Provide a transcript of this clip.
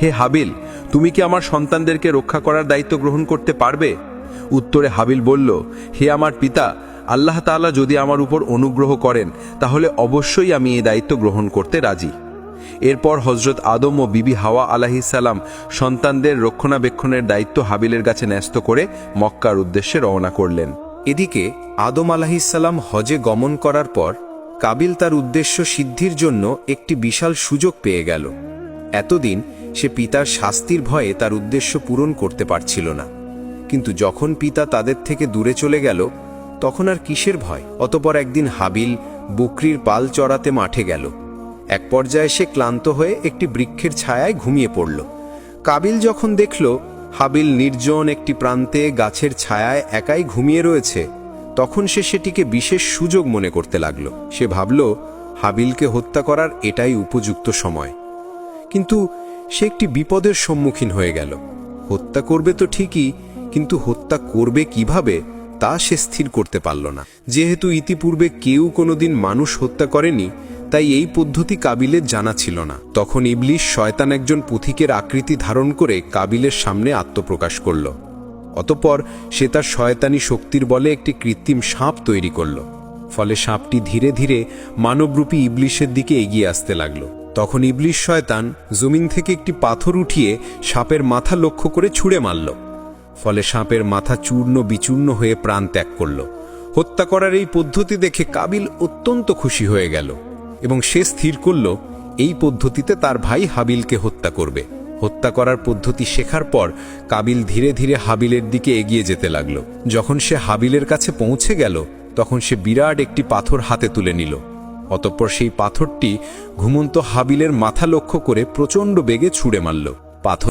হে হাবিল, তুমি কি আমার সন্তানদেরকে রক্ষা করার দায়িত্ব গ্রহণ করতে পারবে? উত্তরে হাবিল বলল, হে আমার পিতা, আল্লাহ তাআলা যদি আমার উপর অনুগ্রহ করেন তাহলে অবশ্যই আমি এই দায়িত্ব গ্রহণ করতে রাজি। এরপর হজরত আদম ও বিবি হাওয়া আলাইহিসসালাম সন্তানদের রক্ষণাবেক্ষণের দায়িত্ব হাবিলের কাছে ন্যস্ত করে মক্কার উদ্দেশ্যে রওনা করলেন। এদিকে আদম আলাইহিসসালাম হজে গমন করার পর কাবিল তার উদ্দেশ্য সিদ্ধির জন্য একটি বিশাল সুযোগ পেয়ে গেল। এতদিন সে পিতার শাস্তির ভয়ে তার উদ্দেশ্য পূরণ করতে পারছিল না, কিন্তু যখন পিতা তাদের থেকে দূরে চলে গেল তখন আর কিসের ভয়। অতপর একদিন হাবিল বকরির পাল চড়াতে মাঠে গেল। এক পর্যায়ে সে ক্লান্ত হয়ে একটি বৃক্ষের ছায়ায় ঘুমিয়ে পড়ল। কাবিল যখন দেখল হাবিল নির্জন একটি প্রান্তে গাছের ছায়ায় একাই ঘুমিয়ে রয়েছে, তখন সে সেটিকে বিশেষ সুযোগ মনে করতে লাগল। সে ভাবল হাবিলকে হত্যা করার এটাই উপযুক্ত সময়। কিন্তু সে একটি বিপদের সম্মুখীন হয়ে গেল। হত্যা করবে তো ঠিকই, কিন্তু হত্যা করবে কিভাবে তা সে স্থির করতে পারল না। যেহেতু ইতিপূর্বে কেউ কোনোদিন মানুষ হত্যা করেনি, তাই এই পদ্ধতি কাবিলের জানা ছিল না। তখন ইবলিশ শয়তান একজন পথিকের আকৃতি ধারণ করে কাবিলের সামনে আত্মপ্রকাশ করল। অতঃপর সে তার শয়তানি শক্তির বলে একটি কৃত্রিম সাপ তৈরি করল। ফলে সাপটি ধীরে ধীরে মানবরূপী ইবলিশের দিকে এগিয়ে আসতে লাগল। তখন ইবলিশ শয়তান জমিন থেকে একটি পাথর উঠিয়ে সাপের মাথা লক্ষ্য করে ছুঁড়ে মারল। ফলে সাপের মাথা চূর্ণ বিচূর্ণ হয়ে প্রাণ ত্যাগ করল। হত্যা করার এই পদ্ধতি দেখে কাবিল অত্যন্ত খুশি হয়ে গেল এবং সে স্থির করল এই পদ্ধতিতে তার ভাই হাবিলকে হত্যা করবে। হত্যা করার পদ্ধতি শেখার পর কাবিল ধীরে ধীরে হাবিলের দিকে এগিয়ে যেতে লাগল। যখন সে হাবিলের কাছে পৌঁছে গেল তখন সে বিরাট একটি পাথর হাতে তুলে নিল। অতঃপর সেই পাথরটি ঘুমন্ত হাবিলের মাথা লক্ষ্য করে প্রচণ্ড বেগে ছুঁড়ে মারল। পাথর